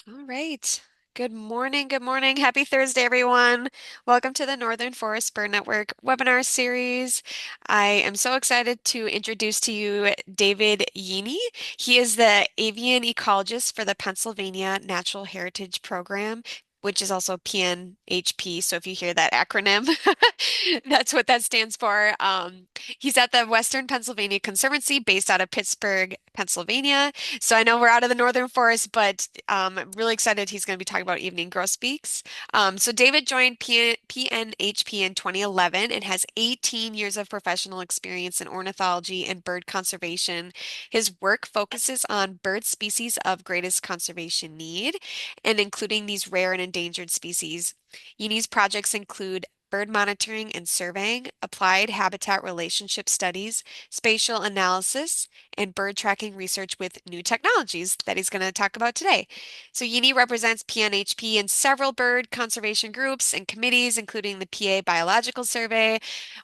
All right. Good morning. Good morning. Happy Thursday, everyone. Welcome to the Northern Forest Bird Network webinar series. I am so excited to introduce to you David Yeaney. He is the avian ecologist for the Pennsylvania Natural Heritage Program, which is also PNHP. So if you hear that acronym, that's what that stands for. He's at the Western Pennsylvania Conservancy based out of Pittsburgh, Pennsylvania. So I know we're out of the Northern Forest, but I'm really excited he's going to be talking about evening grosbeaks. So David joined PNHP in 2011 and has 18 years of professional experience in ornithology and bird conservation. His work focuses on bird species of greatest conservation need and including these rare and endangered species. Uni's projects include bird monitoring and surveying, applied habitat relationship studies, spatial analysis, and bird tracking research with new technologies that he's going to talk about today. So Yini represents PNHP in several bird conservation groups and committees, including the PA Biological Survey,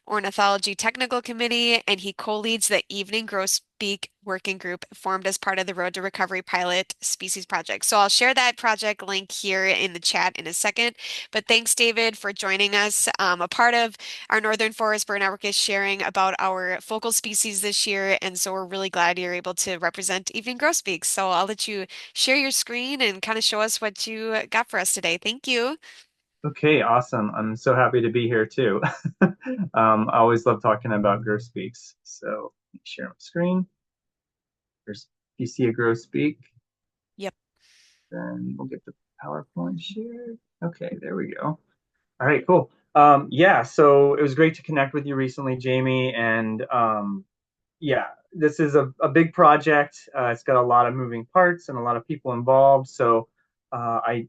Ornithology Technical Committee, and he co-leads the Evening Grosbeak Working Group formed as part of the Road to Recovery Pilot Species Project. So I'll share that project link here in the chat in a second. But thanks, David, for joining us. A part of our Northern Forest Bird Network is sharing about our focal species this year, and so we're really glad you're able to represent evening grosbeaks. So I'll let you share your screen and kind of show us what you got for us today. Thank you. Okay, awesome. I'm so happy to be here too. I always love talking about grosbeaks. So let me share my screen. There's if you see a grosbeak, Yep. then we'll get the PowerPoint shared. Okay, there we go. All right, cool. Yeah, so it was great to connect with you recently, Jamie. And yeah, this is a big project. It's got a lot of moving parts and a lot of people involved. So I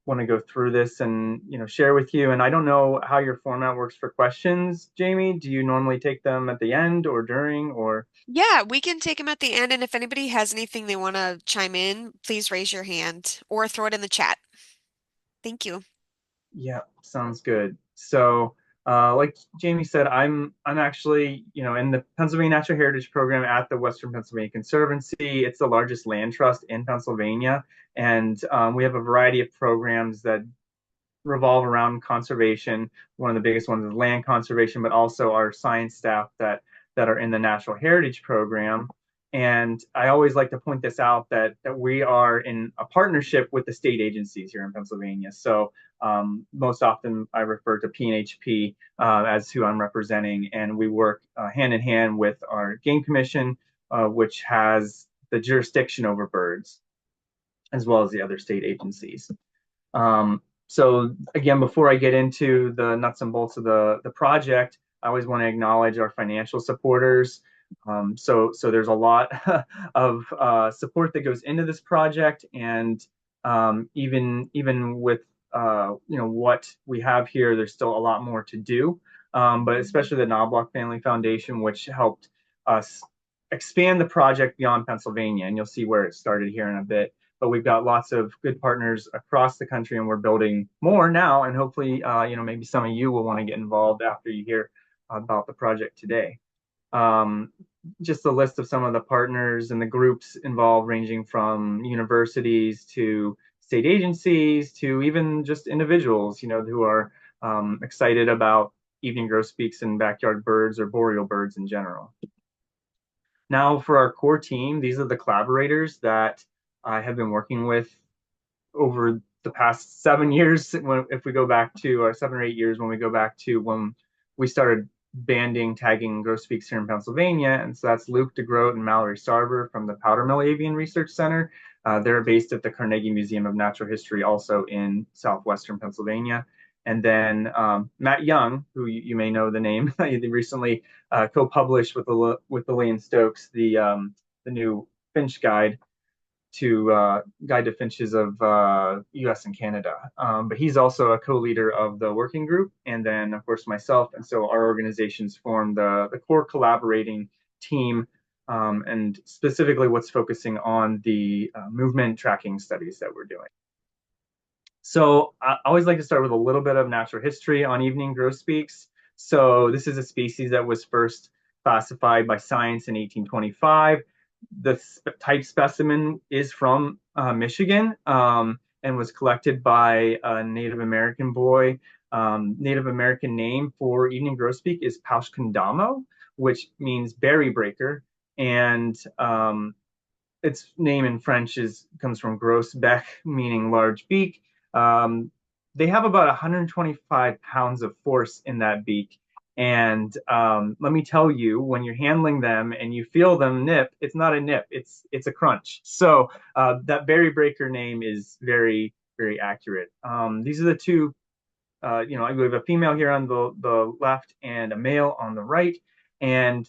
want to go through this and share with you. And I don't know how your format works for questions, Jamie. Do you normally take them at the end or during or? Yeah, we can take them at the end, and if anybody has anything they want to chime in, please raise your hand or throw it in the chat. Thank you. Yeah, sounds good. So, like Jamie said, I'm actually, in the Pennsylvania Natural Heritage Program at the Western Pennsylvania Conservancy. It's the largest land trust in Pennsylvania, and we have a variety of programs that revolve around conservation. One of the biggest ones is land conservation, but also our science staff that are in the Natural Heritage Program. And I always like to point this out that we are in a partnership with the state agencies here in Pennsylvania. So most often I refer to PNHP as who I'm representing, and we work hand in hand with our Game Commission, which has the jurisdiction over birds, as well as the other state agencies. So again, before I get into the nuts and bolts of the project, I always want to acknowledge our financial supporters. So there's a lot of support that goes into this project, and even with what we have here, there's still a lot more to do. But especially the Knobloch Family Foundation, which helped us expand the project beyond Pennsylvania, and you'll see where it started here in a bit. But we've got lots of good partners across the country, and we're building more now. And hopefully, maybe some of you will want to get involved after you hear about the project today. Um, just a list of some of the partners and the groups involved, ranging from universities to state agencies to even just individuals, who are excited about evening grosbeaks and backyard birds or boreal birds in general. Now, for our core team, these are the collaborators that I have been working with over the past 7 years. If we go back to, or 7 or 8 years, when we go back to when we started banding, tagging grosbeaks here in Pennsylvania. And so that's Luke DeGroat and Mallory Sarver from the Powdermill Avian Research Center. They're based at the Carnegie Museum of Natural History, also in southwestern Pennsylvania. And then Matt Young, who you may know the name, he recently co-published with Elaine Stokes the new Finch guide to finches of U.S. and Canada. But he's also a co-leader of the working group, and then of course myself. And so our organizations form the core collaborating team, and specifically what's focusing on the movement tracking studies that we're doing. So I always like to start with a little bit of natural history on evening grosbeaks. So this is a species that was first classified by science in 1825. the type specimen is from Michigan, and was collected by a Native American boy. Native American name for evening grosbeak is Pauschkondamo, which means berry breaker. And its name in French comes from gros bec, meaning large beak. Um, they have about 125 pounds of force in that beak. And let me tell you, when you're handling them and you feel them nip, it's not a nip, it's a crunch. So that berry breaker name is very, very accurate. These are the two, we have a female here on the left and a male on the right. And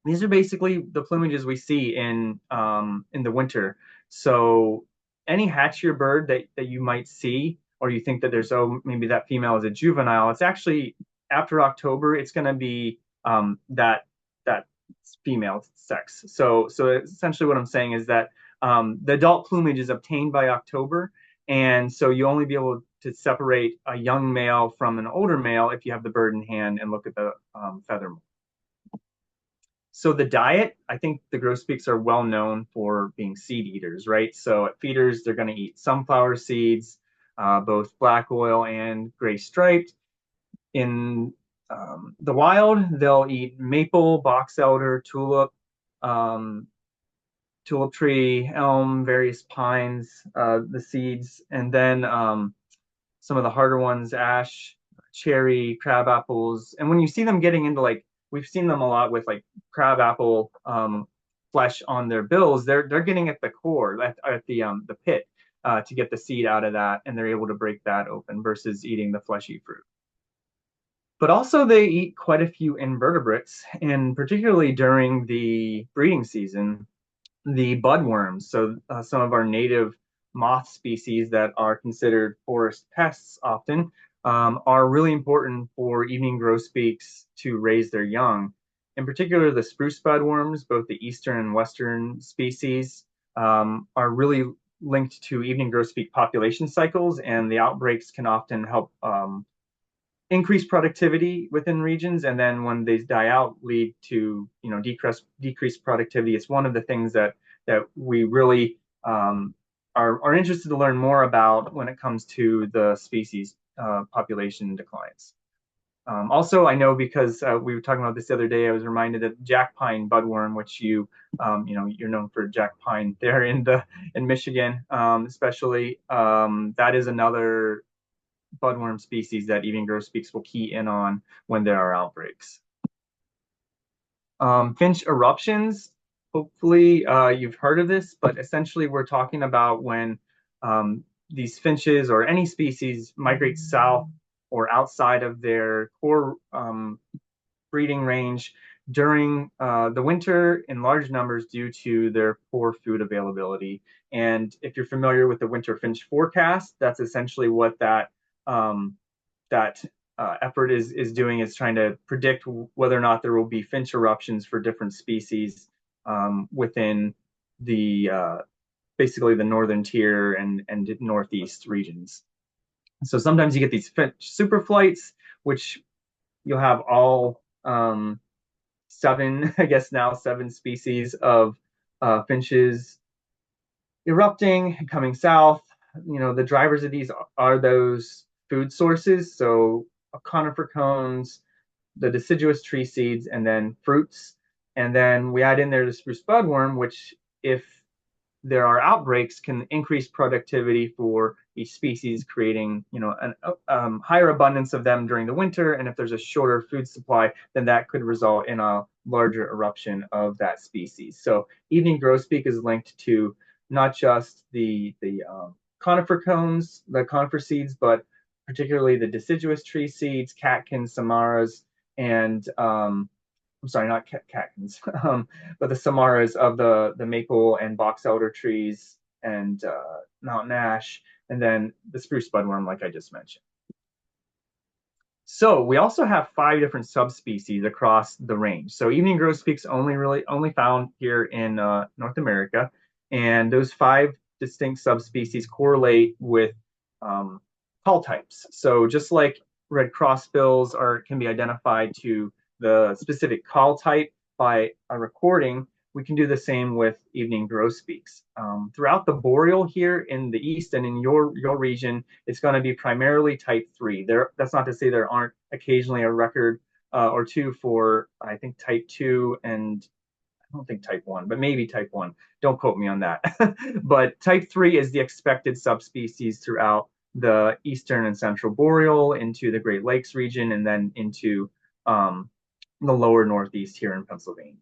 these are basically the plumages we see in the winter. So any hatchier bird that you might see, or you think that there's, oh, maybe that female is a juvenile, it's actually after October, it's going to be that female sex. So essentially what I'm saying is that the adult plumage is obtained by October, and so you only be able to separate a young male from an older male if you have the bird in hand and look at the feather. So the diet, I think the grosbeaks are well known for being seed eaters, right? So at feeders, they're going to eat sunflower seeds, both black oil and gray striped. In the wild, they'll eat maple, box elder, um, tulip tree, elm, various pines, the seeds, and then some of the harder ones, ash, cherry, crab apples. And when you see them getting into like, we've seen them a lot with like crab apple flesh on their bills, they're getting at the core, at the pit to get the seed out of that, and they're able to break that open versus eating the fleshy fruit. But also they eat quite a few invertebrates, and particularly during the breeding season, the budworms. So some of our native moth species that are considered forest pests often are really important for evening grosbeaks to raise their young. In particular, the spruce budworms, both the eastern and western species, are really linked to evening grosbeak population cycles, and the outbreaks can often help increase productivity within regions, and then when they die out, lead to decreased productivity. It's one of the things that we really are interested to learn more about when it comes to the species population declines. Also, I know because we were talking about this the other day, I was reminded that jack pine budworm, which you're known for jack pine there in Michigan, especially. That is another budworm species that evening grosbeaks will key in on when there are outbreaks. Finch eruptions, hopefully you've heard of this, but essentially we're talking about when these finches or any species migrate south or outside of their core breeding range during the winter in large numbers due to their poor food availability. And if you're familiar with the winter finch forecast, that's essentially what um, that effort is doing, is trying to predict whether or not there will be finch eruptions for different species within the basically the northern tier and northeast regions. So sometimes you get these finch super flights, which you'll have all seven, I guess now seven species of finches erupting, coming south. The drivers of these are those food sources. So conifer cones, the deciduous tree seeds, and then fruits. And then we add in there the spruce budworm, which, if there are outbreaks, can increase productivity for each species, creating an higher abundance of them during the winter. And if there's a shorter food supply, then that could result in a larger eruption of that species. So evening grosbeak is linked to not just the conifer cones, the conifer seeds, but particularly the deciduous tree seeds, catkins, samaras, and I'm sorry, not catkins, but the samaras of the maple and box elder trees and mountain ash, and then the spruce budworm, like I just mentioned. So we also have 5 different subspecies across the range. So evening grosbeaks only found here in North America, and those 5 distinct subspecies correlate with call types. So just like red crossbills can be identified to the specific call type by a recording, we can do the same with evening grosbeaks. Throughout the boreal here in the east and in your region, it's going to be primarily type 3. That's not to say there aren't occasionally a record or two for, I think, type 2 and I don't think type 1, but maybe type 1. Don't quote me on that. But type 3 is the expected subspecies throughout the eastern and central boreal into the Great Lakes region and then into um, the lower northeast here in Pennsylvania.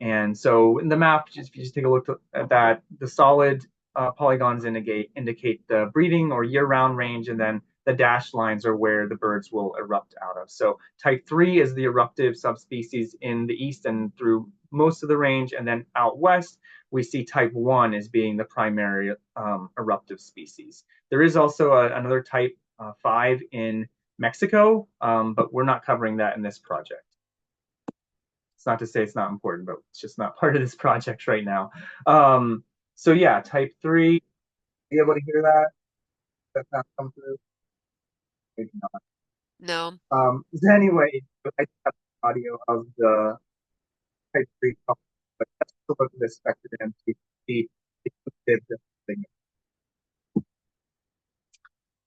And so in the map, if you just take a look at that, the solid polygons indicate the breeding or year-round range, and then the dashed lines are where the birds will erupt out of. So type 3 is the eruptive subspecies in the east and through most of the range, and then out west, we see type 1 as being the primary eruptive species. There is also another type 5 in Mexico, but we're not covering that in this project. It's not to say it's not important, but it's just not part of this project right now. So yeah, type 3, are you able to hear that? That's not come through? Maybe not. No. So anyway, I have audio of the type 3 couple, but let's look at this spectrum to see if thing.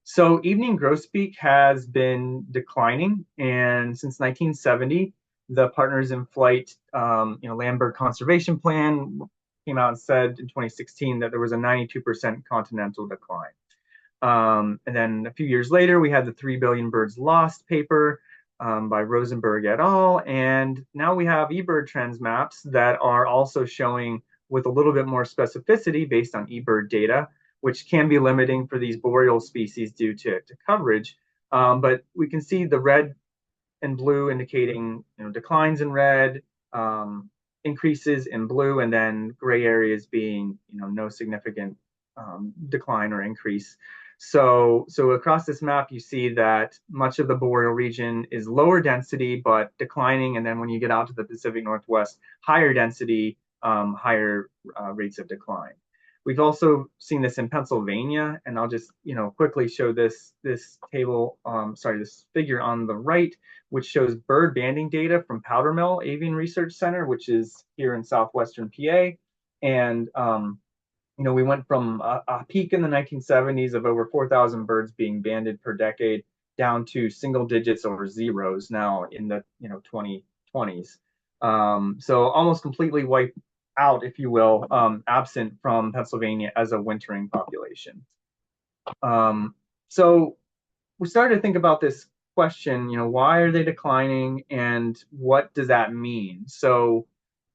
So evening grosbeak has been declining, and since 1970, the Partners in Flight, Land Bird Conservation Plan came out and said in 2016 that there was a 92% continental decline. And then a few years later, we had the 3 Billion Birds Lost paper by Rosenberg et al. And now we have eBird trends maps that are also showing with a little bit more specificity based on eBird data, which can be limiting for these boreal species due to coverage. But we can see the red and blue indicating declines in red, increases in blue, and then gray areas being no significant decline or increase. So across this map, you see that much of the boreal region is lower density but declining, and then when you get out to the Pacific Northwest, higher density, higher rates of decline. We've also seen this in Pennsylvania, and I'll just quickly show this table, this figure on the right, which shows bird banding data from Powdermill Avian Research Center, which is here in southwestern PA. And we went from a peak in the 1970s of over 4,000 birds being banded per decade down to single digits or zeros now in the 2020s. So almost completely wiped out, if you will, absent from Pennsylvania as a wintering population. So we started to think about this question, why are they declining and what does that mean? So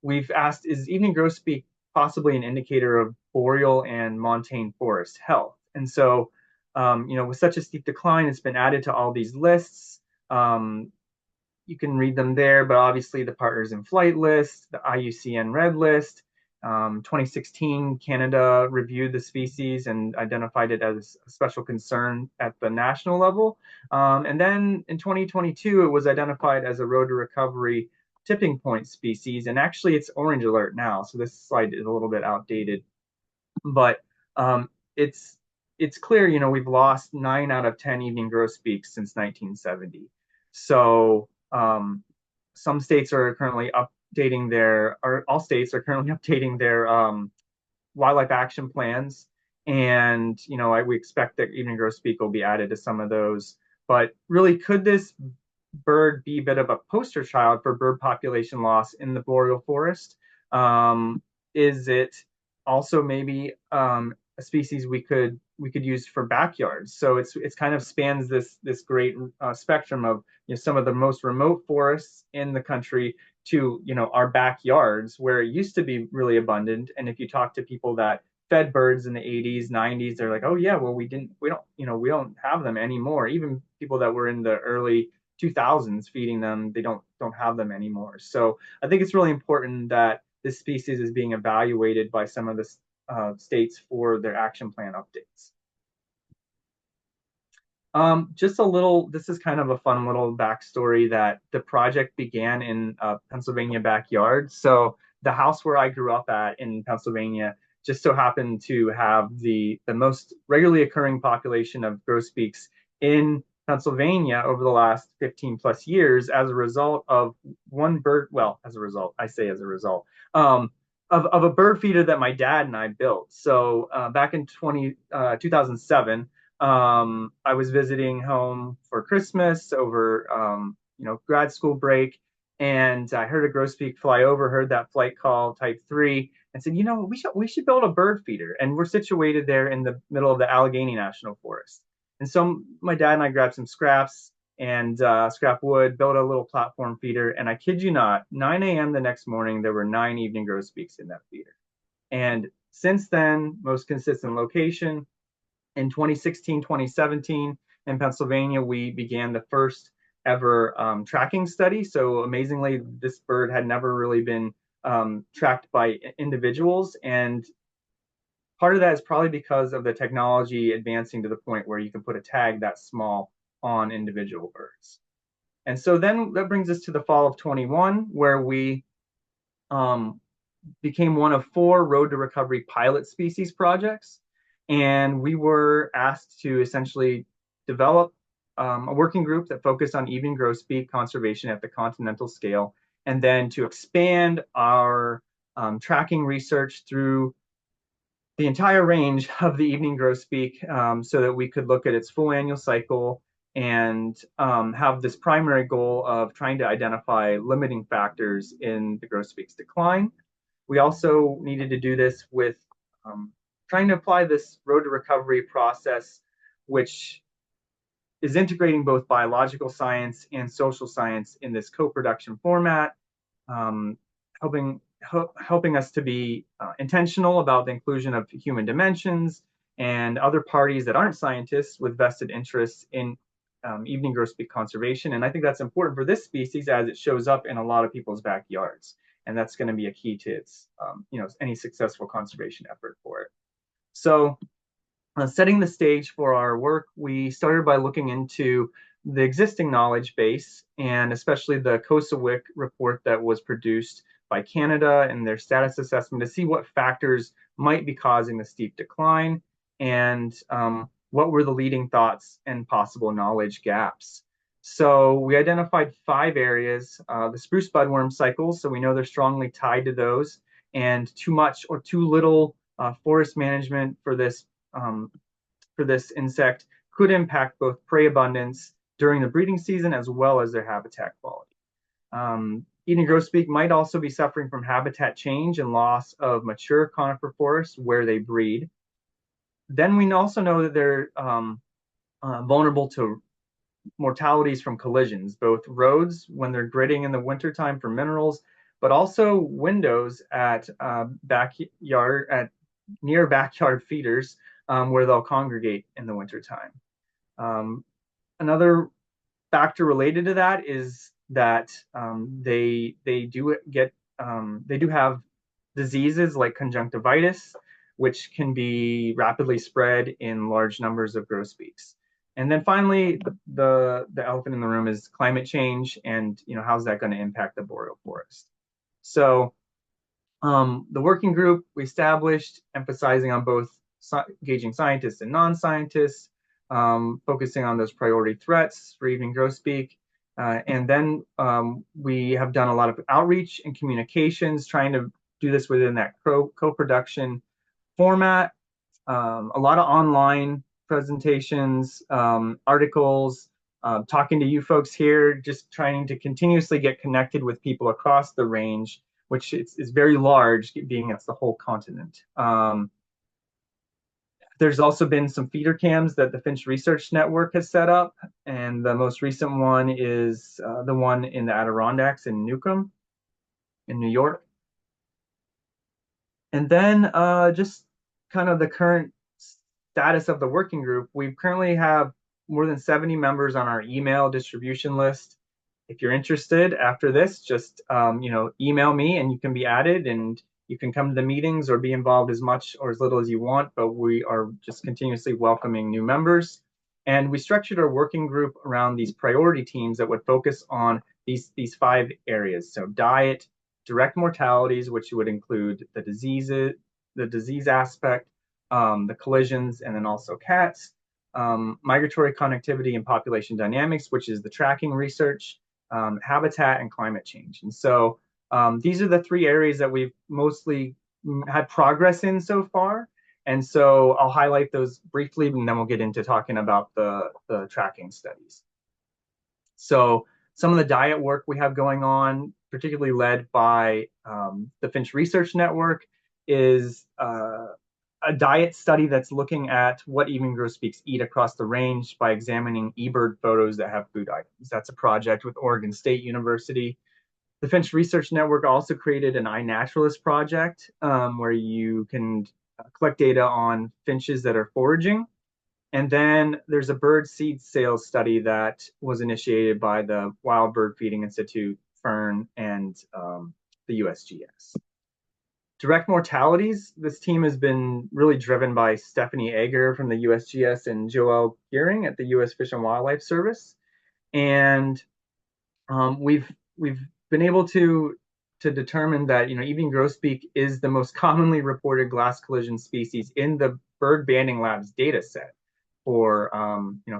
we've asked, is evening grosbeak possibly an indicator of boreal and montane forest health? And so, with such a steep decline, it's been added to all these lists. You can read them there, but obviously the Partners in Flight list, the IUCN Red list. 2016, Canada reviewed the species and identified it as a special concern at the national level. And then in 2022, it was identified as a road to recovery tipping point species. And actually, it's orange alert now. So this slide is a little bit outdated. But it's clear, we've lost 9 out of 10 evening grosbeaks since 1970. So some states are currently updating all states are currently updating their wildlife action plans. And, we expect that evening grosbeak will be added to some of those. But really, could this bird be a bit of a poster child for bird population loss in the boreal forest? Is it also maybe a species we could use for backyards? So it's kind of spans this great spectrum of some of the most remote forests in the country to our backyards where it used to be really abundant. And if you talk to people that fed birds in the 80s, 90s, they're like, oh yeah, well we don't have them anymore. Even people that were in the early 2000s feeding them, they don't have them anymore. So I think it's really important that this species is being evaluated by some of the states for their action plan updates. Just a little, this is kind of a fun little backstory that the project began in Pennsylvania backyard. So the house where I grew up at in Pennsylvania just so happened to have the most regularly occurring population of grosbeaks in Pennsylvania over the last 15 plus years as a result of one bird, well, as a result, I say as a result, of a bird feeder that my dad and I built. So back in 2007, I was visiting home for Christmas over grad school break, and I heard a grosbeak fly over, heard that flight call type 3, and said, we should build a bird feeder. And we're situated there in the middle of the Allegheny National Forest. And so my dad and I grabbed some scraps and scrap wood, built a little platform feeder. And I kid you not, 9 a.m. the next morning, there were 9 evening grosbeaks in that feeder. And since then, most consistent location. In 2016, 2017, in Pennsylvania, we began the first ever tracking study. So amazingly, this bird had never really been tracked by individuals. And part of that is probably because of the technology advancing to the point where you can put a tag that small on individual birds. And so then that brings us to the fall of 21, where we um, became one of 4 Road to Recovery pilot species projects. And we were asked to essentially develop a working group that focused on evening grosbeak conservation at the continental scale, and then to expand our tracking research through the entire range of the evening grosbeak, so that we could look at its full annual cycle and have this primary goal of trying to identify limiting factors in the grosbeak's decline. We also needed to do this with trying to apply this road to recovery process, which is integrating both biological science and social science in this co-production format, um, helping us to be intentional about the inclusion of human dimensions and other parties that aren't scientists with vested interests in evening grosbeak conservation. And I think that's important for this species as it shows up in a lot of people's backyards. And that's going to be a key to its, any successful conservation effort for it. So setting the stage for our work, we started by looking into the existing knowledge base, and especially the COSAWIC report that was produced by Canada and their status assessment, to see what factors might be causing the steep decline, and what were the leading thoughts and possible knowledge gaps. So we identified 5 areas: the spruce budworm cycles, so we know they're strongly tied to those, and too much or too little forest management for this insect could impact both prey abundance during the breeding season as well as their habitat quality. Evening grosbeak might also be suffering from habitat change and loss of mature conifer forests where they breed. Then we also know that they're vulnerable to mortalities from collisions, both roads when they're gritting in the wintertime for minerals, but also windows at near backyard feeders, where they'll congregate in the wintertime. Another factor related to that is that they do have diseases like conjunctivitis, which can be rapidly spread in large numbers of grosbeaks. And then finally, the elephant in the room is climate change, and how's that going to impact the boreal forest? So the working group we established, emphasizing on both engaging scientists and non-scientists, focusing on those priority threats for evening grosbeak. And then we have done a lot of outreach and communications, trying to do this within that co-production format. A lot of online presentations, articles, talking to you folks here, just trying to continuously get connected with people across the range, which is very large, being it's the whole continent. There's also been some feeder cams that the Finch Research Network has set up, and the most recent one is the one in the Adirondacks in Newcomb, in New York. And then just kind of the current status of the working group. We currently have more than 70 members on our email distribution list. If you're interested after this, just email me and you can be added, and you can come to the meetings or be involved as much or as little as you want, but we are just continuously welcoming new members. And we structured our working group around these priority teams that would focus on these 5 areas. So diet, direct mortalities, which would include the disease aspect, the collisions, and then also cats, migratory connectivity and population dynamics, which is the tracking research, habitat, and climate change. And so These are the three areas that we've mostly had progress in so far. And so I'll highlight those briefly, and then we'll get into talking about the tracking studies. So some of the diet work we have going on, particularly led by the Finch Research Network, is a diet study that's looking at what evening grosbeaks eat across the range by examining eBird photos that have food items. That's a project with Oregon State University. The Finch Research Network also created an iNaturalist project where you can collect data on finches that are foraging. And then there's a bird seed sales study that was initiated by the Wild Bird Feeding Institute, FiRN, and the USGS. Direct mortalities, this team has been really driven by Stephanie Egger from the USGS and Joel Gearing at the US Fish and Wildlife Service. And we've been able to determine that evening grosbeak is the most commonly reported glass collision species in the Bird Banding Lab's data set for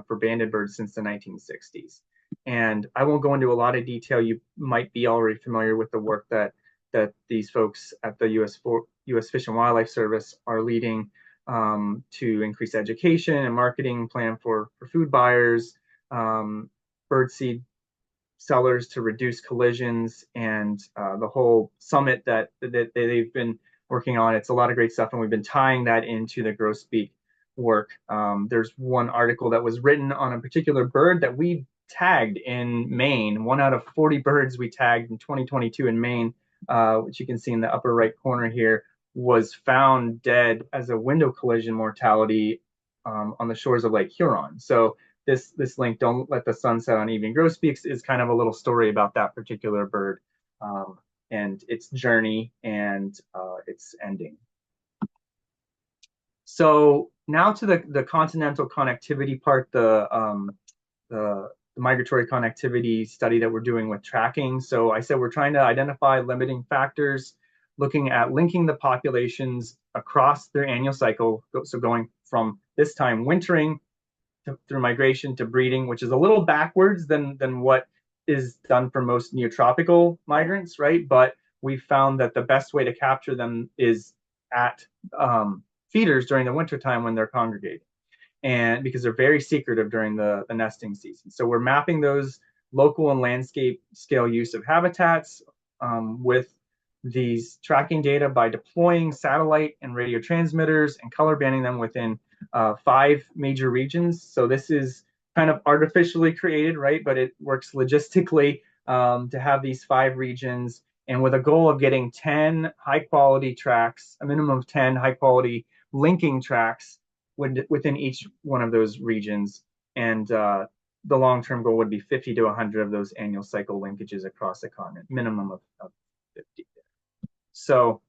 for banded birds since the 1960s. And I won't go into a lot of detail. You might be already familiar with the work that these folks at the U.S. Fish and Wildlife Service are leading to increase education and marketing plan for food buyers, bird seed sellers to reduce collisions, and the whole summit that they've been working on. It's a lot of great stuff, and we've been tying that into the grosbeak work. There's one article that was written on a particular bird that we tagged in Maine. One out of 40 birds we tagged in 2022 in Maine, which you can see in the upper right corner here, was found dead as a window collision mortality on the shores of Lake Huron. So this link, Don't Let the Sun Set on Evening Grosbeaks, is kind of a little story about that particular bird and its journey and its ending. So now to the continental connectivity part, the migratory connectivity study that we're doing with tracking. So I said we're trying to identify limiting factors, looking at linking the populations across their annual cycle. So going from this time wintering through migration to breeding, which is a little backwards than what is done for most neotropical migrants, right? But we found that the best way to capture them is at feeders during the wintertime when they're congregating, and because they're very secretive during the nesting season. So we're mapping those local and landscape scale use of habitats with these tracking data by deploying satellite and radio transmitters and color banding them within 5 major regions. So this is kind of artificially created, right? But it works logistically to have these 5 regions, and with a goal of getting 10 high quality tracks, a minimum of 10 high quality linking tracks within each one of those regions. And the long-term goal would be 50 to 100 of those annual cycle linkages across the continent, minimum of 50. So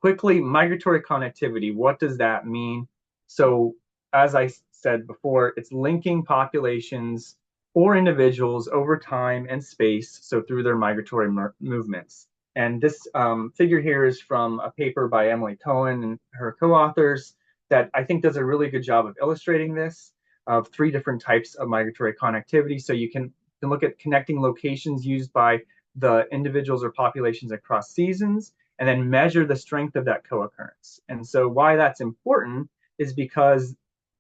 quickly, migratory connectivity, what does that mean? So as I said before, it's linking populations or individuals over time and space, so through their migratory movements. And this figure here is from a paper by Emily Cohen and her co-authors that I think does a really good job of illustrating this, of 3 different types of migratory connectivity. So you can look at connecting locations used by the individuals or populations across seasons, and then measure the strength of that co-occurrence. And so why that's important is because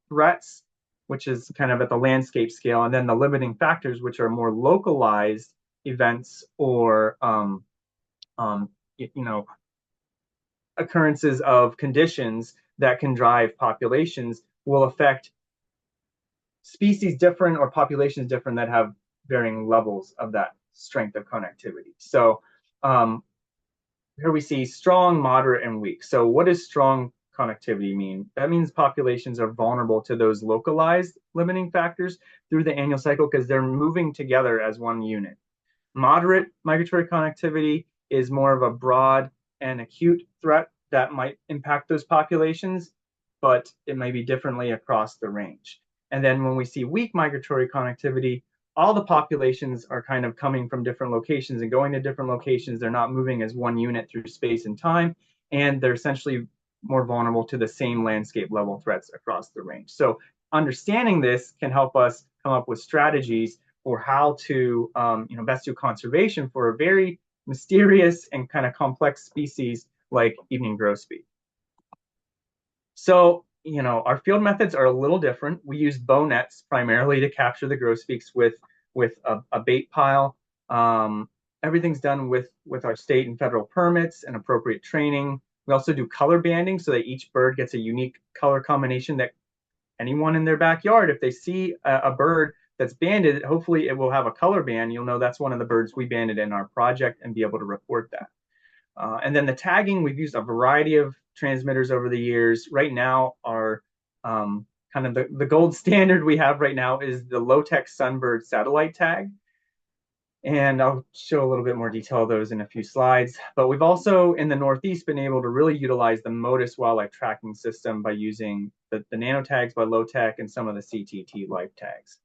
threats, which is kind of at the landscape scale, and then the limiting factors, which are more localized events or occurrences of conditions that can drive populations, will affect species different or populations different that have varying levels of that strength of connectivity. So here we see strong, moderate, and weak. So what does strong connectivity mean? That means populations are vulnerable to those localized limiting factors through the annual cycle because they're moving together as one unit. Moderate migratory connectivity is more of a broad and acute threat that might impact those populations, but it may be differently across the range. And then when we see weak migratory connectivity, all the populations are kind of coming from different locations and going to different locations. They're not moving as one unit through space and time, and they're essentially more vulnerable to the same landscape level threats across the range. So understanding this can help us come up with strategies for how to best do conservation for a very mysterious and kind of complex species like Evening Grosbeak. So, our field methods are a little different. We use bow nets primarily to capture the grosbeaks with a bait pile. Um, Everything's done with our state and federal permits and appropriate training. We also do color banding so that each bird gets a unique color combination that anyone in their backyard, if they see a bird that's banded, hopefully it will have a color band. You'll know that's one of the birds we banded in our project and be able to report that. And then the tagging, we've used a variety of transmitters over the years. Right now, our kind of the gold standard we have right now is the low-tech Sunbird satellite tag. And I'll show a little bit more detail of those in a few slides. But we've also, in the Northeast, been able to really utilize the Motus wildlife tracking system by using the nanotags by low-tech and some of the CTT life tags.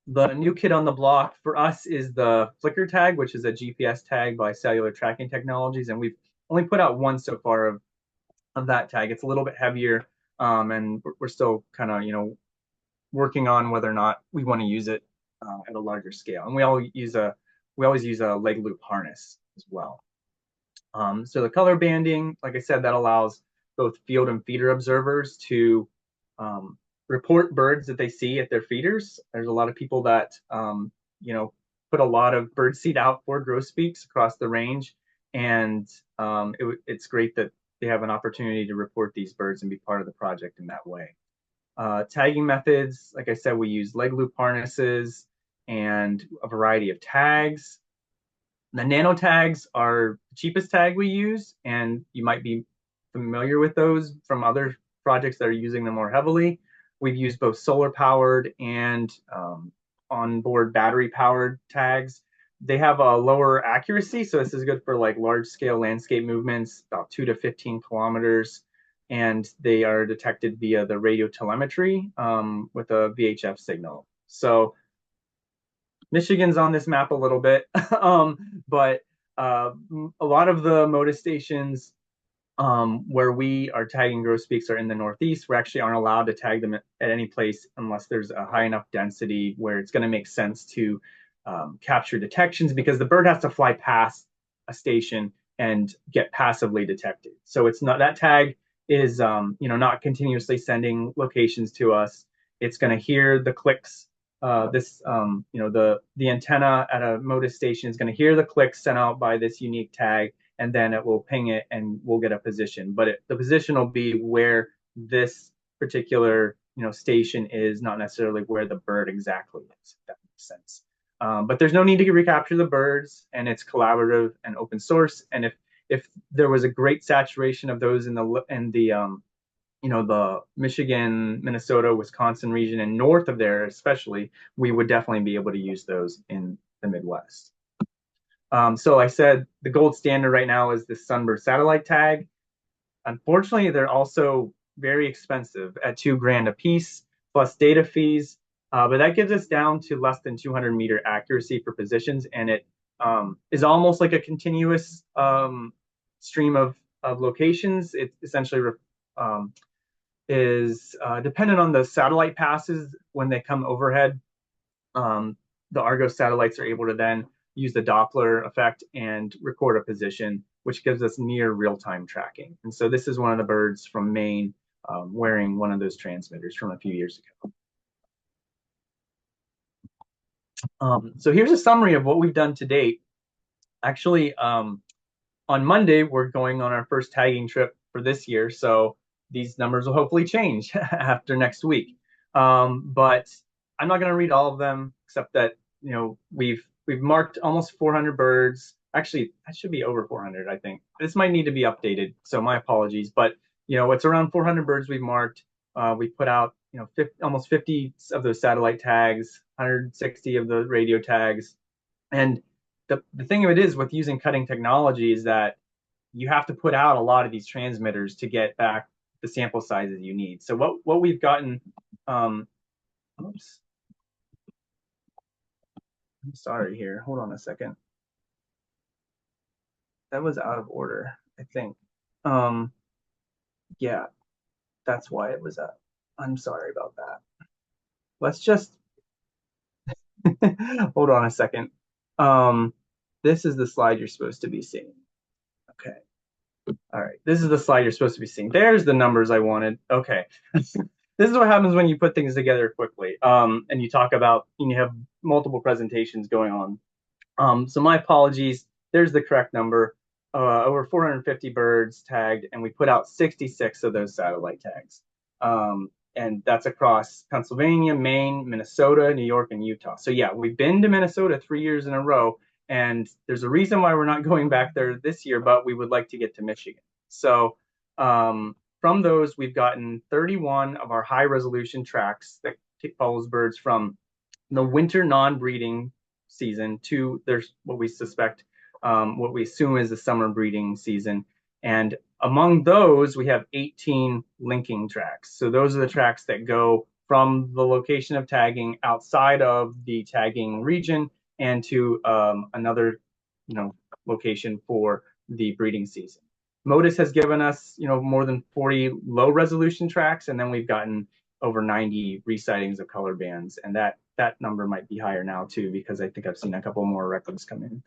The new kid on the block for us is the Flicker tag, which is a GPS tag by Cellular Tracking Technologies. And we've only put out one so far of that tag. It's a little bit heavier, and we're still kind of, working on whether or not we want to use it at a larger scale. And we always use a leg loop harness as well. So the color banding, like I said, that allows both field and feeder observers to report birds that they see at their feeders. There's a lot of people that put a lot of bird seed out for grosbeaks across the range, and it's great that they have an opportunity to report these birds and be part of the project in that way. Tagging methods, like I said, we use leg loop harnesses and a variety of tags. The nanotags are the cheapest tag we use, and you might be familiar with those from other projects that are using them more heavily. We've used both solar powered and onboard battery powered tags. They have a lower accuracy, so this is good for like large scale landscape movements, about 2 to 15 kilometers, and they are detected via the radio telemetry with a VHF signal. So Michigan's on this map a little bit, but a lot of the Motus stations where we are tagging grosbeaks are in the Northeast. We actually aren't allowed to tag them at any place unless there's a high enough density where it's going to make sense to capture detections, because the bird has to fly past a station and get passively detected. So it's not, that tag is not continuously sending locations to us. It's going to hear the clicks. The antenna at a Motus station is going to hear the clicks sent out by this unique tag, and then it will ping it and we'll get a position. But the position will be where this particular station is, not necessarily where the bird exactly is, if that makes sense. But there's no need to recapture the birds, and it's collaborative and open source. And if there was a great saturation of those in the Michigan, Minnesota, Wisconsin region and north of there especially, we would definitely be able to use those in the Midwest. So I said the gold standard right now is the Sunbird satellite tag. Unfortunately, they're also very expensive at $2,000 a piece plus data fees. But that gives us down to less than 200-meter accuracy for positions, and it is almost like a continuous stream of locations. It essentially is dependent on the satellite passes when they come overhead. The Argos satellites are able to then use the Doppler effect and record a position, which gives us near real-time tracking. And so this is one of the birds from Maine wearing one of those transmitters from a few years ago. So here's a summary of what we've done to date. Actually, on Monday, we're going on our first tagging trip for this year. So these numbers will hopefully change after next week. But I'm not going to read all of them, except that we've marked almost 400 birds. Actually, that should be over 400, I think. This might need to be updated, so my apologies. But it's around 400 birds we've marked. We put out almost 50 of those satellite tags, 160 of the radio tags, and the thing of it is with using cutting technology is that you have to put out a lot of these transmitters to get back the sample sizes you need. So what we've gotten, oops, I'm sorry here. Hold on a second. That was out of order, I think. Yeah, that's why it was up. I'm sorry about that. Let's just hold on a second. This is the slide you're supposed to be seeing. Okay. All right. This is the slide you're supposed to be seeing. There's the numbers I wanted. Okay. This is what happens when you put things together quickly. And you talk about, and you have multiple presentations going on. So my apologies. There's the correct number. Over 450 birds tagged, and we put out 66 of those satellite tags. And that's across Pennsylvania, Maine, Minnesota, New York, and Utah. So yeah, we've been to Minnesota 3 years in a row, and there's a reason why we're not going back there this year, but we would like to get to Michigan. So from those, we've gotten 31 of our high resolution tracks that follows birds from the winter non-breeding season to there's what we suspect, what we assume is the summer breeding season. And among those, we have 18 linking tracks. So those are the tracks that go from the location of tagging outside of the tagging region and to another, location for the breeding season. Motus has given us, more than 40 low resolution tracks, and then we've gotten over 90 resightings of color bands, and that number might be higher now too, because I think I've seen a couple more records come in.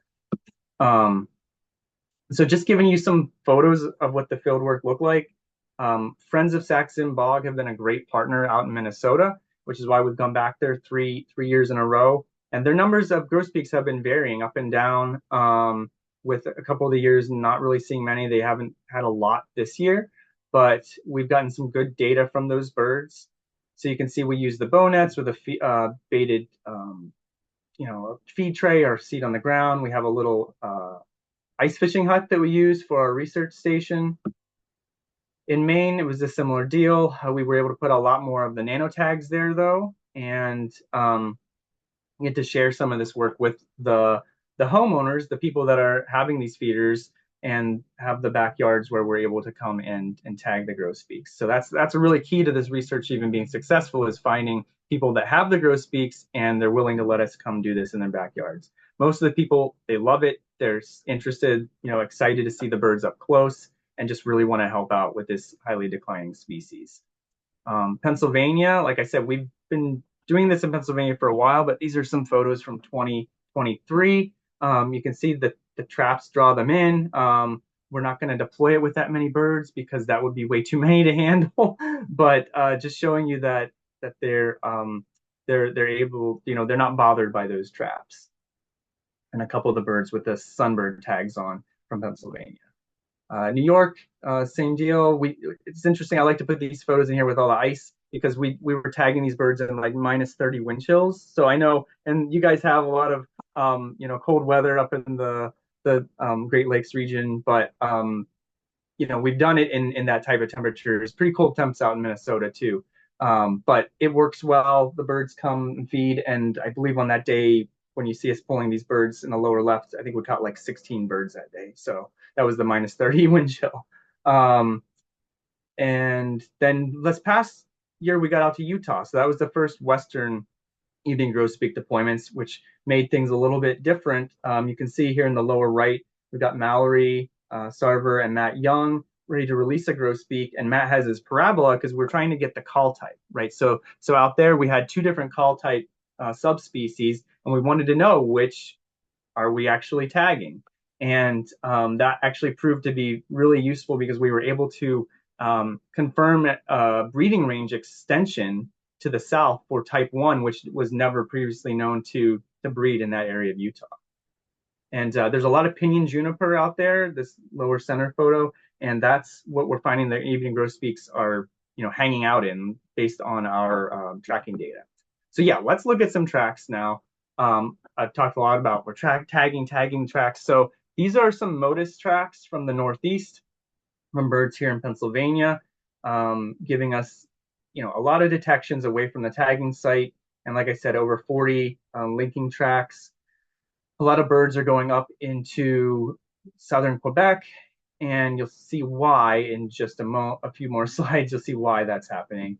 So just giving you some photos of what the field work looked like. Friends of Saxon Bog have been a great partner out in Minnesota, which is why we've gone back there three years in a row. And their numbers of grosbeaks have been varying up and down. With a couple of the years not really seeing many, they haven't had a lot this year, but we've gotten some good data from those birds. So you can see we use the bow nets with a baited, a feed tray or seed on the ground. We have a little ice fishing hut that we use for our research station. In Maine, it was a similar deal. We were able to put a lot more of the nanotags there, though, and get to share some of this work with the homeowners, the people that are having these feeders, and have the backyards where we're able to come and tag the grosbeaks. So that's a really key to this research even being successful, is finding people that have the grosbeaks and they're willing to let us come do this in their backyards. Most of the people, they love it. They're interested, excited to see the birds up close and just really want to help out with this highly declining species. Pennsylvania, like I said, we've been doing this in Pennsylvania for a while, but these are some photos from 2023. You can see that the traps draw them in. We're not going to deploy it with that many birds because that would be way too many to handle. But just showing you that they're able, they're not bothered by those traps. And a couple of the birds with the sunbird tags on from Pennsylvania. New York, same deal. It's interesting. I like to put these photos in here with all the ice because we were tagging these birds in like -30 wind chills. So I know, and you guys have a lot of cold weather up in the Great Lakes region, but we've done it in that type of temperature. It's pretty cold temps out in Minnesota too. But it works well. The birds come and feed, and I believe on that day when you see us pulling these birds in the lower left, I think we caught like 16 birds that day. So that was the -30 wind chill. And then this past year, we got out to Utah. So that was the first Western evening grosbeak deployments, which made things a little bit different. You can see here in the lower right, we've got Mallory, Sarver, and Matt Young ready to release a grosbeak. And Matt has his parabola because we're trying to get the call type, right? So out there, we had two different call type subspecies, and we wanted to know which are we actually tagging. And that actually proved to be really useful because we were able to confirm breeding range extension to the south for type 1, which was never previously known to breed in that area of Utah. And there's a lot of pinyon juniper out there, this lower center photo, and that's what we're finding the evening grosbeaks are hanging out in based on our tracking data. So yeah, let's look at some tracks now. I've talked a lot about we're tagging tracks. So these are some Motus tracks from the Northeast, from birds here in Pennsylvania, giving us a lot of detections away from the tagging site. And like I said, over 40 linking tracks. A lot of birds are going up into southern Quebec, and you'll see why in just a few more slides. You'll see why that's happening.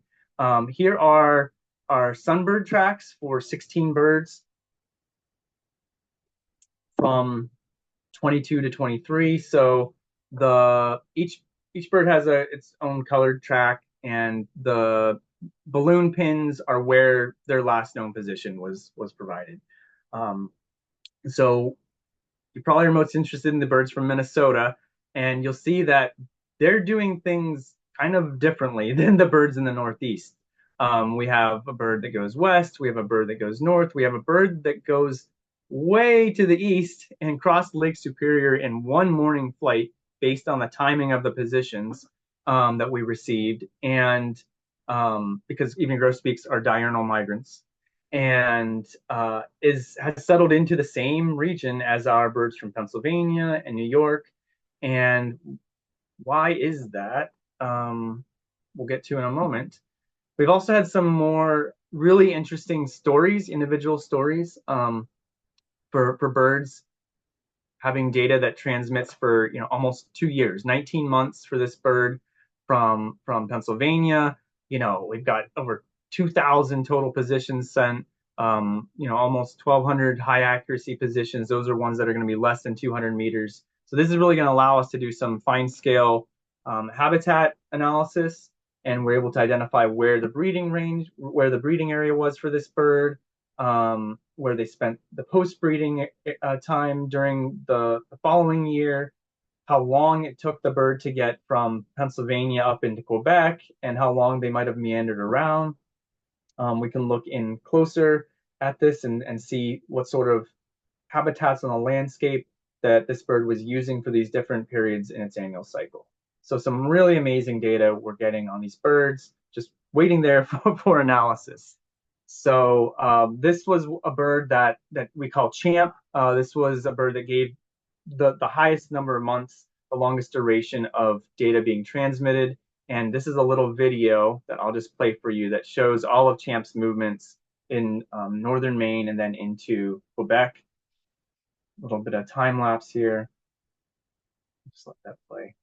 Here are our sunbird tracks for 16 birds from 22 to 23. So each bird has its own colored track, and the balloon pins are where their last known position was provided. So you probably are most interested in the birds from Minnesota, and you'll see that they're doing things kind of differently than the birds in the Northeast. We have a bird that goes west, we have a bird that goes north, we have a bird that goes way to the east and crossed Lake Superior in one morning flight based on the timing of the positions that we received, and because evening grosbeaks are diurnal migrants, and is has settled into the same region as our birds from Pennsylvania and New York. And why is that? We'll get to in a moment. We've also had some more really interesting stories, individual stories, for birds having data that transmits for almost 2 years, 19 months for this bird from Pennsylvania. We've got over 2,000 total positions sent. Almost 1,200 high accuracy positions. Those are ones that are going to be less than 200 meters. So this is really going to allow us to do some fine scale habitat analysis, and we're able to identify where the breeding area was for this bird, where they spent the post-breeding time during the following year, how long it took the bird to get from Pennsylvania up into Quebec, and how long they might have meandered around. We can look in closer at this and see what sort of habitats on the landscape that this bird was using for these different periods in its annual cycle. So some really amazing data we're getting on these birds, just waiting there for analysis. So this was a bird that we call Champ. This was a bird that gave the highest number of months, the longest duration of data being transmitted. And this is a little video that I'll just play for you that shows all of Champ's movements in northern Maine and then into Quebec. A little bit of time lapse here. Just let that play.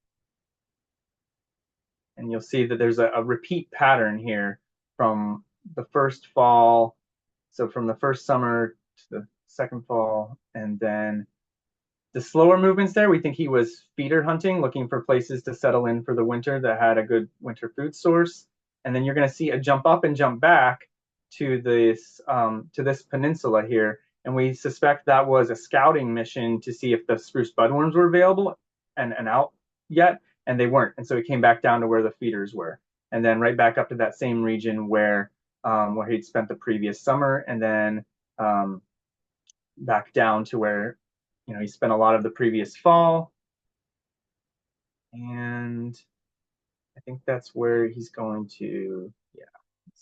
And you'll see that there's a repeat pattern here from the first fall. So from the first summer to the second fall, and then the slower movements there, we think he was feeder hunting, looking for places to settle in for the winter that had a good winter food source. And then you're going to see a jump up and jump back to this peninsula here. And we suspect that was a scouting mission to see if the spruce budworms were available and out yet, and they weren't. And so he came back down to where the feeders were, and then right back up to that same region where he'd spent the previous summer, and then back down to where he spent a lot of the previous fall. And I think that's where he's going to,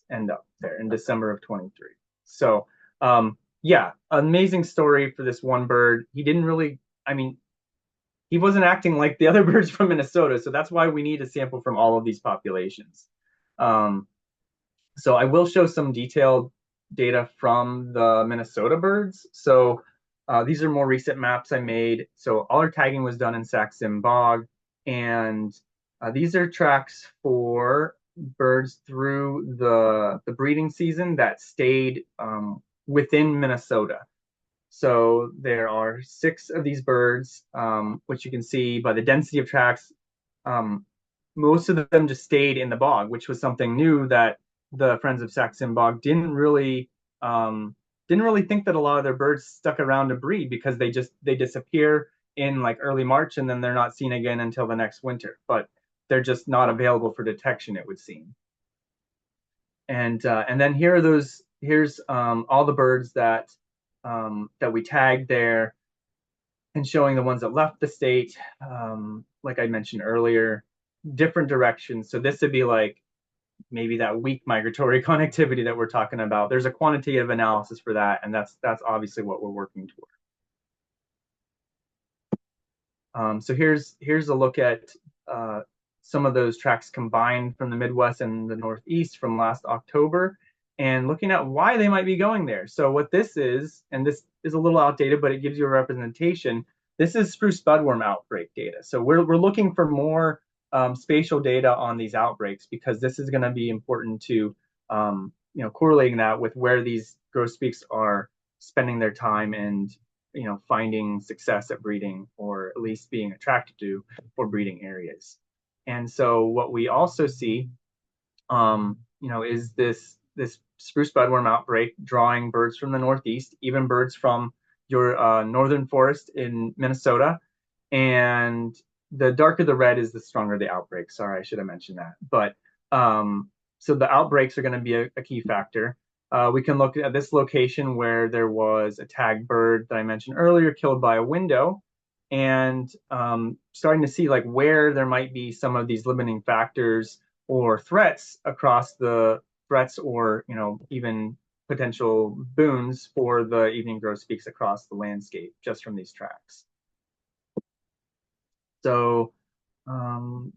end up there in December of 23. So yeah, amazing story for this one bird. He didn't really, he wasn't acting like the other birds from Minnesota, so that's why we need a sample from all of these populations. So I will show some detailed data from the Minnesota birds. So these are more recent maps I made. So all our tagging was done in Sax-Sim Bog, and these are tracks for birds through the breeding season that stayed within Minnesota. So there are 6 of these birds, which you can see by the density of tracks. Most of them just stayed in the bog, which was something new that the Friends of Sax-Sim Bog didn't really think that a lot of their birds stuck around to breed, because they disappear in like early March, and then they're not seen again until the next winter. But they're just not available for detection, it would seem. And then here's all the birds that we tagged there, and showing the ones that left the state, like I mentioned earlier, different directions. So this would be like maybe that weak migratory connectivity that we're talking about. There's a quantitative analysis for that, and that's obviously what we're working toward. So here's a look at some of those tracks combined from the Midwest and the Northeast from last October, and looking at why they might be going there. So what this is, and this is a little outdated, but it gives you a representation. This is spruce budworm outbreak data. So we're looking for more spatial data on these outbreaks, because this is going to be important to correlating that with where these grosbeaks are spending their time, and finding success at breeding, or at least being attracted to for breeding areas. And so what we also see is this spruce budworm outbreak drawing birds from the Northeast, even birds from your northern forest in Minnesota, and the darker the red is the stronger the outbreak. Sorry, I should have mentioned that. But so the outbreaks are going to be a key factor. We can look at this location where there was a tagged bird that I mentioned earlier killed by a window, and starting to see like where there might be some of these limiting factors or threats across the threats or even potential boons for the evening grosbeaks across the landscape just from these tracks. So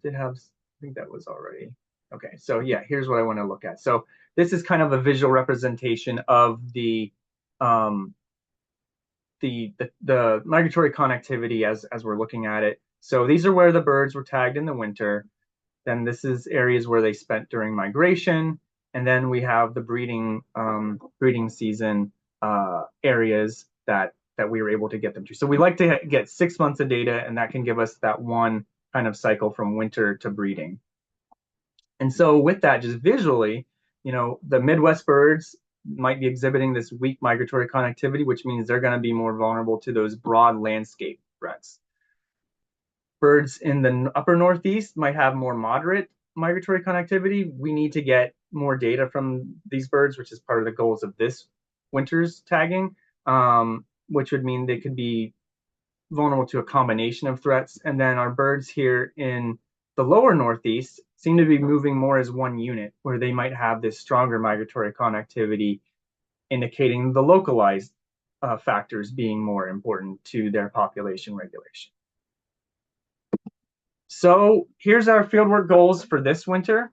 did have, I think that was already. Okay, so yeah, here's what I want to look at. So this is kind of a visual representation of um, the migratory connectivity as we're looking at it. So these are where the birds were tagged in the winter. Then this is areas where they spent during migration, and then we have the breeding season areas that we were able to get them to. So we like to get 6 months of data, and that can give us that one kind of cycle from winter to breeding. And so with that, just visually, the Midwest birds might be exhibiting this weak migratory connectivity, which means they're going to be more vulnerable to those broad landscape threats. Birds in the upper Northeast might have more moderate migratory connectivity. We need to get more data from these birds, which is part of the goals of this winter's tagging, which would mean they could be vulnerable to a combination of threats. And then our birds here in the lower Northeast seem to be moving more as one unit, where they might have this stronger migratory connectivity, indicating the localized factors being more important to their population regulation. So here's our fieldwork goals for this winter.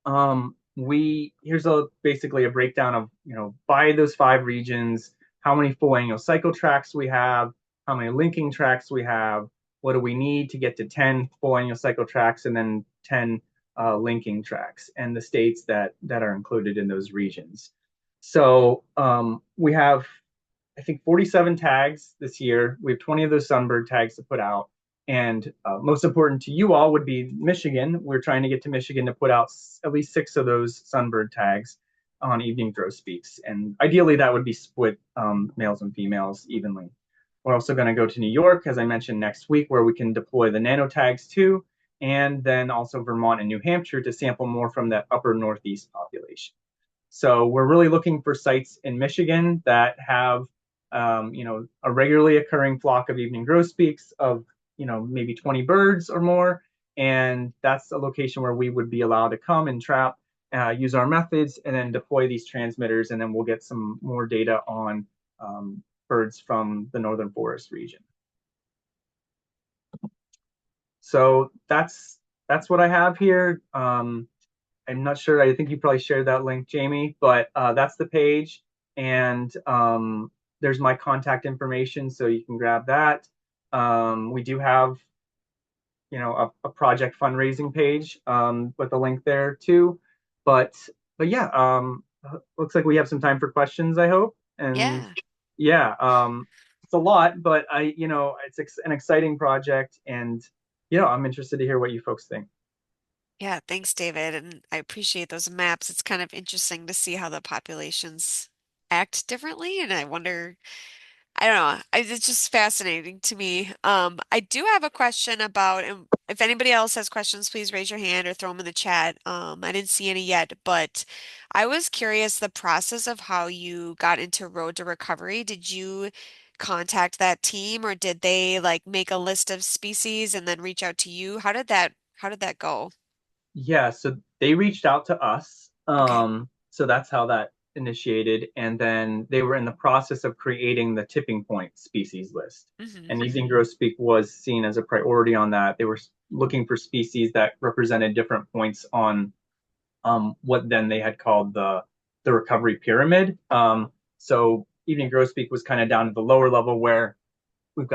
Here's basically a breakdown of by those 5 regions, how many full annual cycle tracks we have, how many linking tracks we have, what do we need to get to 10 full annual cycle tracks, and then 10 linking tracks, and the states that are included in those regions. So we have, I think, 47 tags this year. We have 20 of those sunbird tags to put out. And most important to you all would be Michigan. We're trying to get to Michigan to put out at least 6 of those sunbird tags on evening grosbeaks. And ideally, that would be split males and females evenly. We're also going to go to New York, as I mentioned, next week, where we can deploy the nanotags too, and then also Vermont and New Hampshire to sample more from that upper Northeast population. So we're really looking for sites in Michigan that have a regularly occurring flock of evening grosbeaks of maybe 20 birds or more, and that's a location where we would be allowed to come and trap, use our methods, and then deploy these transmitters, and then we'll get some more data on birds from the northern forest region. So that's what I have here. I'm not sure. I think you probably shared that link, Jamie, but that's the page, and there's my contact information, so you can grab that. We do have, a project fundraising page with a link there too. But yeah, looks like we have some time for questions, I hope. And Yeah. yeah, it's a lot, but it's an exciting project, and I'm interested to hear what you folks think. Yeah, thanks, David. And I appreciate those maps. It's kind of interesting to see how the populations act differently. And I wonder, I don't know, it's just fascinating to me. I do have a question about, and if anybody else has questions, please raise your hand or throw them in the chat. I didn't see any yet, but I was curious the process of how you got into Road to Recovery. Did you contact that team or did they like make a list of species and then reach out to you? How did that go? Yeah, so they reached out to us. Okay. So that's how that initiated. And then they were in the process of creating the tipping point species list. Hmm. And evening grosbeak was seen as a priority on that. They were looking for species that represented different points on what then they had called the recovery pyramid. So evening grosbeak was kind of down to the lower level where we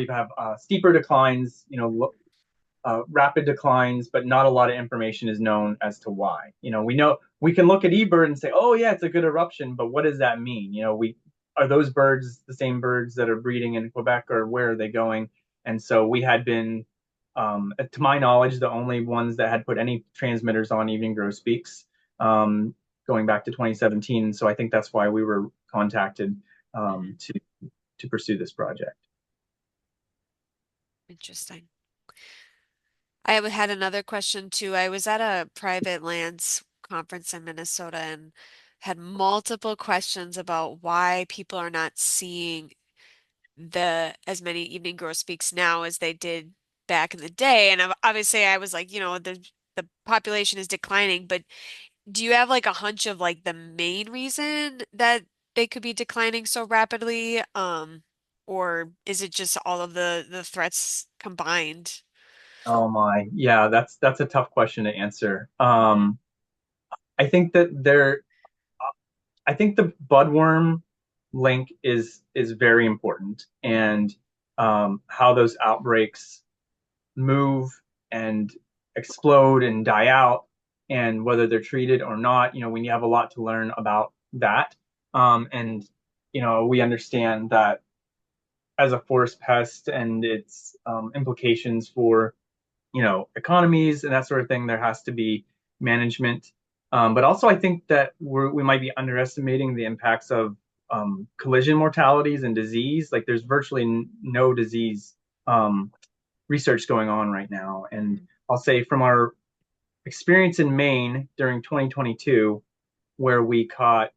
have steeper declines, rapid declines, but not a lot of information is known as to why. We can look at eBird and say, oh yeah, it's a good eruption, but what does that mean? We are those birds the same birds that are breeding in Quebec, or where are they going? And so we had been, to my knowledge, the only ones that had put any transmitters on evening grosbeaks, going back to 2017. So I think that's why we were contacted to to pursue this project. Interesting. I had another question too. I was at a private lands conference in Minnesota and had multiple questions about why people are not seeing the as many evening grosbeaks now as they did back in the day. And obviously I was like, the population is declining, but do you have like a hunch of like the main reason that they could be declining so rapidly? Or is it just all of the threats combined? Oh my, yeah, that's a tough question to answer. Hmm. I think that I think the budworm link is very important, and how those outbreaks move and explode and die out, and whether they're treated or not. We have a lot to learn about that. And we understand that as a forest pest and its implications for economies and that sort of thing, there has to be management. But also, I think that we might be underestimating the impacts of collision mortalities and disease. Like, there's virtually no disease research going on right now. And Hmm. I'll say from our experience in Maine during 2022, where we caught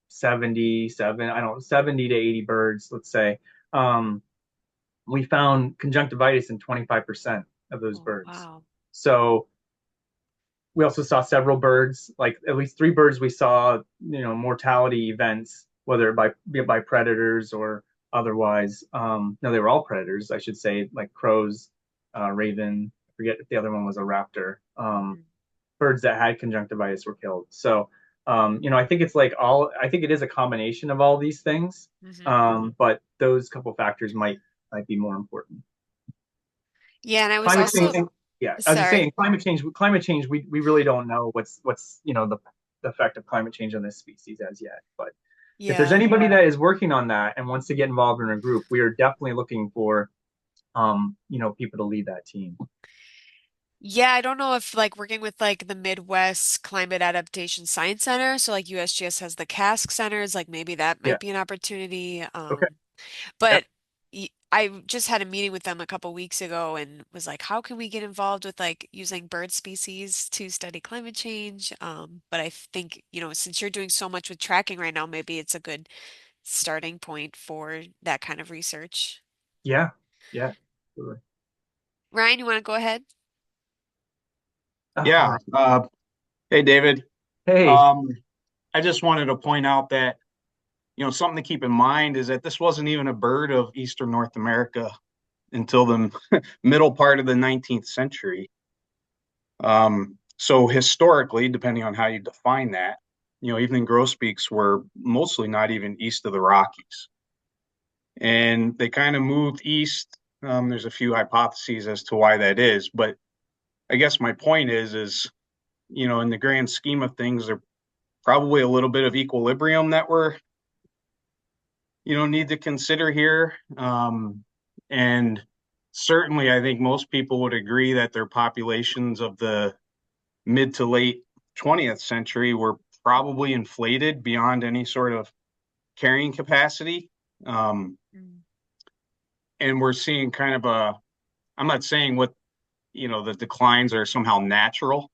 77, I don't know, 70 to 80 birds, let's say, um, we found conjunctivitis in 25% of those Oh, birds. wow. So we also saw several birds, like at least three birds we saw, mortality events, whether by predators or otherwise. No, they were all predators, I should say, like crows, raven. I forget if the other one was a raptor. Hmm. Birds that had conjunctivitis were killed. So, I think I think it is a combination of all these things. Hmm. But those couple factors might be more important. Yeah, and I was Climate also change, yeah, I was just sorry. saying, climate change, we really don't know what's the effect of climate change on this species as yet. But if there's Yeah. anybody that is working on that and wants to get involved in a group, we are definitely looking for people to lead that team. Yeah, I don't know if like working with like the Midwest Climate Adaptation Science Center, so like USGS has the CASC centers, like maybe that Yeah. might be an opportunity. Okay. Yep. But I just had a meeting with them a couple weeks ago and was like, how can we get involved with like using bird species to study climate change? But I think, since you're doing so much with tracking right now, maybe it's a good starting point for that kind of research. Yeah. Yeah. Absolutely. Ryan, you want to go ahead? Yeah. Right. Hey, David. Hey. Um, I just wanted to point out that, something to keep in mind is that this wasn't even a bird of Eastern North America until the middle part of the 19th century. So historically, depending on how you define that, evening grosbeaks were mostly not even east of the Rockies. And they kind of moved east. There's a few hypotheses as to why that is, but I guess my point is, in the grand scheme of things, they're probably a little bit of equilibrium that we're need to consider here. And certainly, I think most people would agree that their populations of the mid to late 20th century were probably inflated beyond any sort of carrying capacity. Um, Mm. and we're seeing kind of I'm not saying the declines are somehow natural,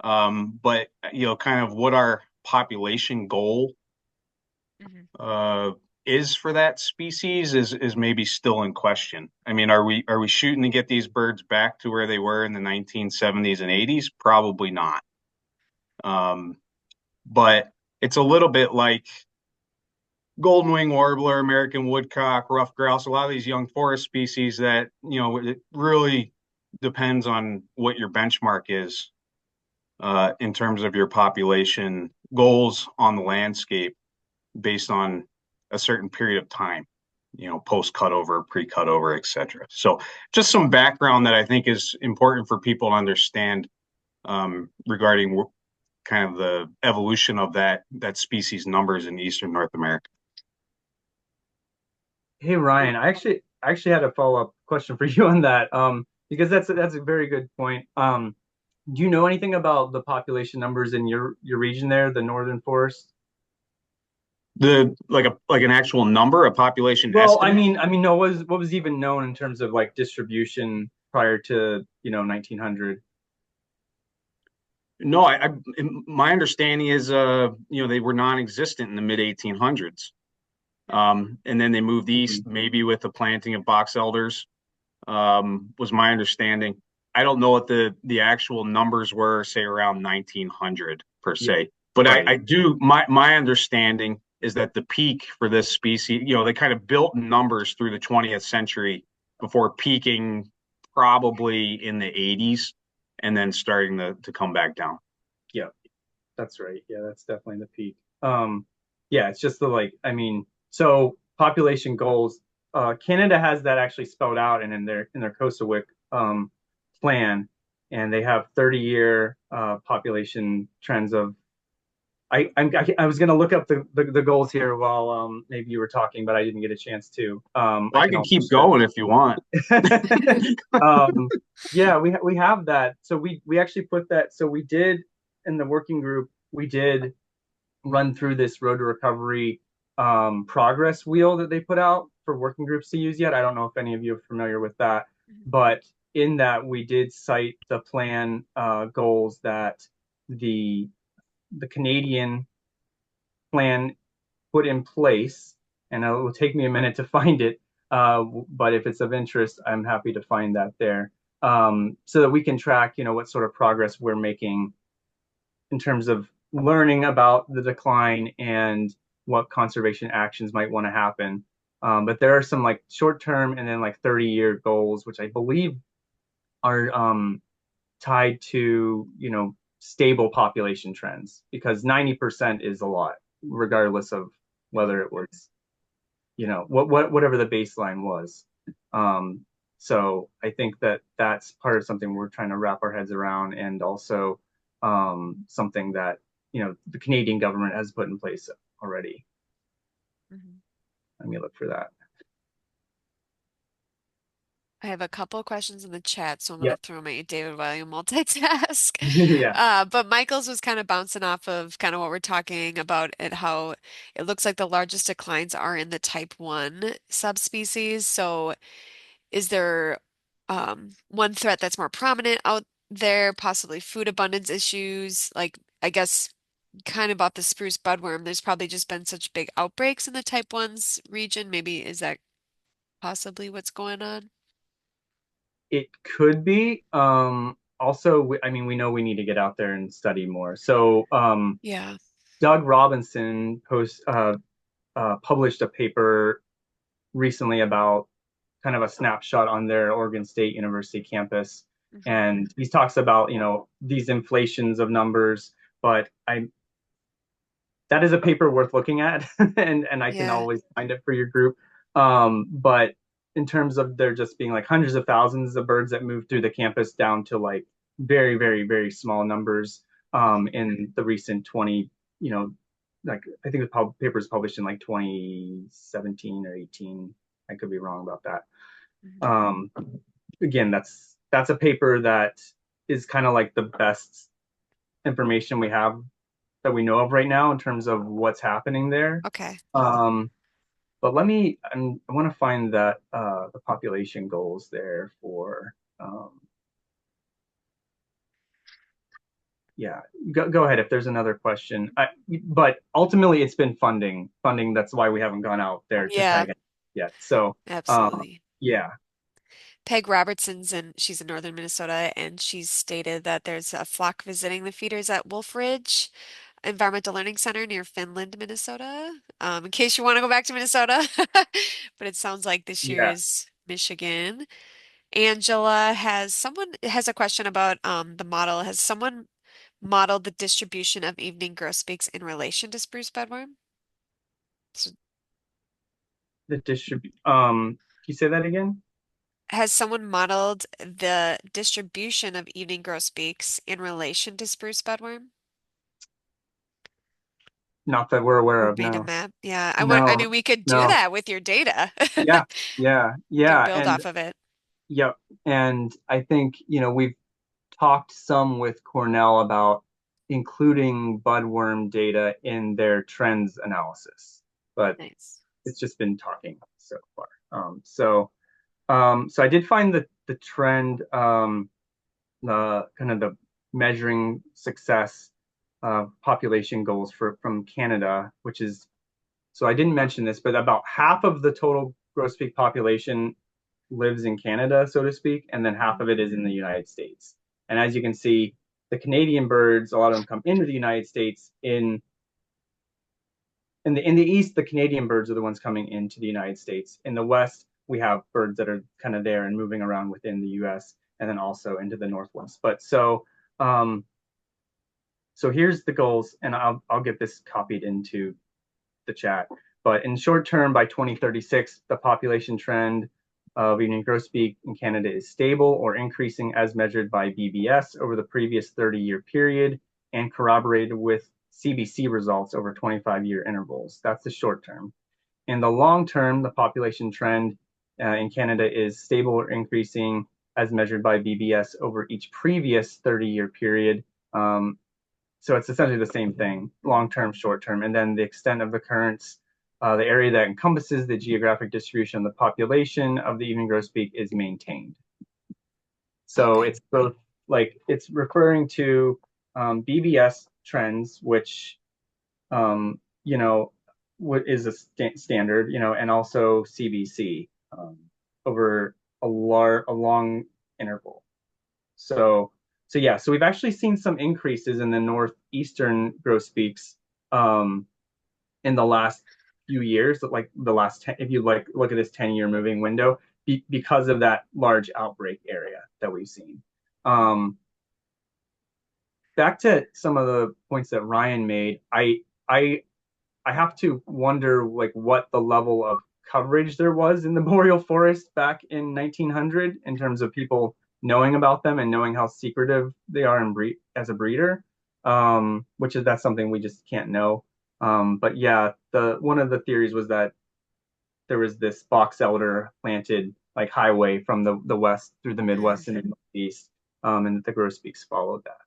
but kind of what our population goal Mhm. uh, is for that species is maybe still in question. I mean, are we shooting to get these birds back to where they were in the 1970s and 80s? Probably not. Um, but it's a little bit like golden wing warbler, American woodcock, ruffed grouse, a lot of these young forest species that, it really depends on what your benchmark is in terms of your population goals on the landscape based on a certain period of time, post cutover, pre cutover, et cetera. So, just some background that I think is important for people to understand regarding kind of the evolution of that species numbers in Eastern North America. Hey, Ryan, I actually had a follow-up question for you on that. Because that's a very good point. Do you know anything about the population numbers in your region there, the Northern Forest? The like an actual number, a population Well, estimate? no, what was even known in terms of like distribution prior to, 1900? No, my understanding is they were non-existent in the mid 1800s. And then they moved Mhm. east, maybe with the planting of box elders, was my understanding. I don't know what the actual numbers were, say around 1900 per Yeah, se, but right. I do my understanding is that the peak for this species, they kind of built numbers through the 20th century before peaking probably in the 80s and then starting to come back down. Yeah, that's right. Yeah, that's definitely the peak. Yeah, it's just the like, so population goals, Canada has that actually spelled out and in their Coastal plan, and they have 30-year population trends of I was gonna look up the goals here while maybe you were talking, but I didn't get a chance to. Well, I I can could also keep share. going if you want. Yeah, we have that. So we actually put that. So we did in the working group. We did run through this road to recovery progress wheel that they put out for working groups to use yet. I don't know if any of you are familiar with that, Mhm. but in that we did cite the plan goals that the the Canadian plan put in place, and it will take me a minute to find it. But if it's of interest, I'm happy to find that there, so that we can track, what sort of progress we're making in terms of learning about the decline and what conservation actions might want to happen. But there are some like short term and then like 30-year goals, which I believe are tied to, stable population trends because 90% is a lot, regardless of whether it was, whatever the baseline was. Um, so I think that that's part of something we're trying to wrap our heads around, and also something that the Canadian government has put in place already. Mhm. Let me look for that. I have a couple of questions in the chat, so I'm going Yeah, to throw them at you, David, while you multitask. yeah. But Michael's was kind of bouncing off of kind of what we're talking about and how it looks like the largest declines are in the type 1 subspecies. So is there one threat that's more prominent out there, possibly food abundance issues? Like, I guess kind of about the spruce budworm, there's probably just been such big outbreaks in the type 1's region. Maybe is that possibly what's going on? It could be. Also, we know we need to get out there and study more. So, Yeah. Doug Robinson published a paper recently about kind of a snapshot on their Oregon State University campus. Hmm. And he talks about, these inflations of numbers, but that is a paper worth looking at, and I can Yeah. always find it for your group. But in terms of there just being like hundreds of thousands of birds that move through the campus down to like very, very, very small numbers in the recent 20, like I think the paper is published in like 2017 or 18. I could be wrong about that. Mhm. Um, Again, that's a paper that is kind of like the best information we have that we know of right now in terms of what's happening there. Okay. Um, but I want to find that the population goals there for, yeah, go ahead if there's another question. But ultimately, it's been funding. That's why we haven't gone out there to Yeah, tag it yet. So, absolutely. yeah, Peg Robertson's and she's in northern Minnesota, and she's stated that there's a flock visiting the feeders at Wolf Ridge Environmental Learning Center near Finland, Minnesota. In case you want to go back to Minnesota, but it sounds like this year yeah. is Michigan. Angela has a question about the model. Has someone modeled the distribution of evening grosbeaks in relation to spruce bedworm? So The distribute. Can you say that again? has someone modeled the distribution of evening grosbeaks in relation to spruce bedworm? Not that we're aware Or of. made a No, map? Yeah, I no, mean, we could do no. that with your data. Yeah, yeah, We can yeah, build and off of it. yep. And I think, we've talked some with Cornell about including budworm data in their trends analysis. but Nice. it's just been talking so far. So I did find the trend, the kind of the measuring success population goals from Canada, which is, so I didn't mention this, but about half of the total grosbeak population lives in Canada, so to speak, and then half of it is in the United States. And as you can see, the Canadian birds, a lot of them come into the United States in the east, the Canadian birds are the ones coming into the United States. In the west, we have birds that are kind of there and moving around within the U.S. and then also into the northwest. But so here's the goals, and I'll get this copied into the chat. But in short term, by 2036, the population trend of evening grosbeak in Canada is stable or increasing as measured by BBS over the previous 30-year period and corroborated with CBC results over 25-year intervals. That's the short term. In the long term, the population trend in Canada is stable or increasing as measured by BBS over each previous 30-year period. So it's essentially the same thing, long term, short term, and then the extent of occurrence, the area that encompasses the geographic distribution of the population of the evening grosbeak is maintained. So Okay. it's both like it's referring to BBS trends, which you know what is a standard, and also CBC over a long interval. So so yeah, so we've actually seen some increases in the northeastern grosbeaks in the last few years, like the last 10, if you like look at this 10-year moving window, because of that large outbreak area that we've seen. Um, Back to some of the points that Ryan made, I I have to wonder like what the level of coverage there was in the boreal forest back in 1900 in terms of people knowing about them and knowing how secretive they are in as a breeder, which is that's something we just can't know. But yeah, the one of the theories was that there was this box elder planted like highway from the west through the Midwest and the Northeast, and the grosbeaks followed that.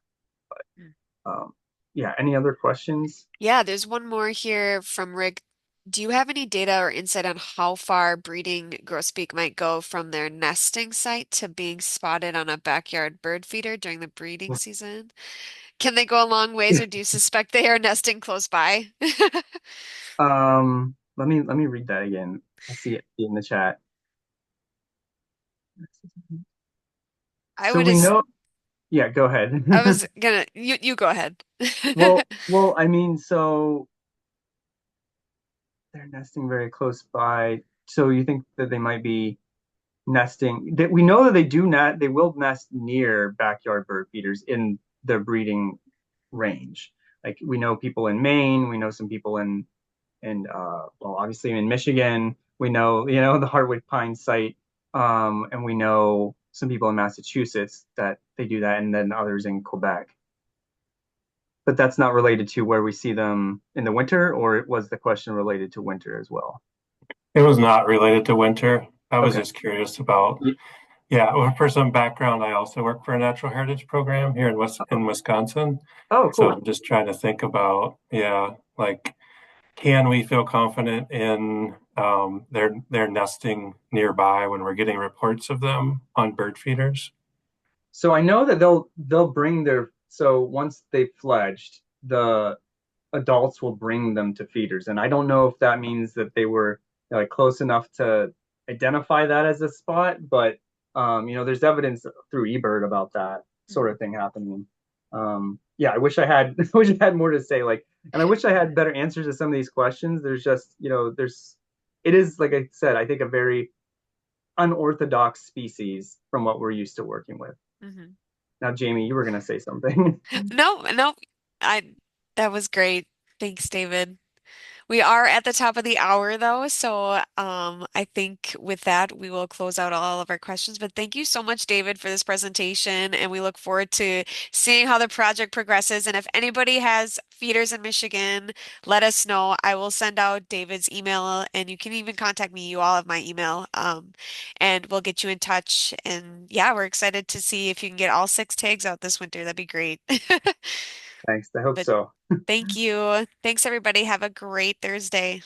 Mm. Um, yeah, any other questions? Yeah, there's one more here from Rick. Do you have any data or insight on how far breeding grosbeak might go from their nesting site to being spotted on a backyard bird feeder during the breeding season? Can they go a long ways, or do you suspect they are nesting close by? Let me read that again. I see it in the chat. I So would we as know, yeah, go ahead. I was gonna you go ahead. Well, I mean, so they're nesting very close by. So you think that they might be nesting? That we know that they do not. They will nest near backyard bird feeders in the breeding range. Like we know people in Maine. We know some people in well, obviously in Michigan. We know the hardwood pine site, and we know some people in Massachusetts that they do that, and then others in Quebec. But that's not related to where we see them in the winter, or it was the question related to winter as well? It was not related to winter. I was Okay. just curious about, yeah, well, for some background, I also work for a natural heritage program here in Wisconsin. Oh, So cool. I'm just trying to think about, yeah, like, can we feel confident in their nesting nearby when we're getting reports of them on bird feeders? So I know that they'll bring their, so once they've fledged, the adults will bring them to feeders, and I don't know if that means that they were like close enough to identify that as a spot, but there's evidence through eBird about that sort of thing happening. Yeah, I wish I had I wish I had more to say, like, and I wish I had better answers to some of these questions. There's just, it is, like I said, I think a very unorthodox species from what we're used to working with. Mhm. Now, Jamie, you were gonna say something. No, no, I that was great. Thanks, David. We are at the top of the hour though, so I think with that we will close out all of our questions. But thank you so much, David, for this presentation, and we look forward to seeing how the project progresses. And if anybody has feeders in Michigan, let us know. I will send out David's email, and you can even contact me. You all have my email, and we'll get you in touch. And yeah, we're excited to see if you can get all 6 tags out this winter. That'd be great. Thanks. I hope But so. thank you. Thanks, everybody. Have a great Thursday.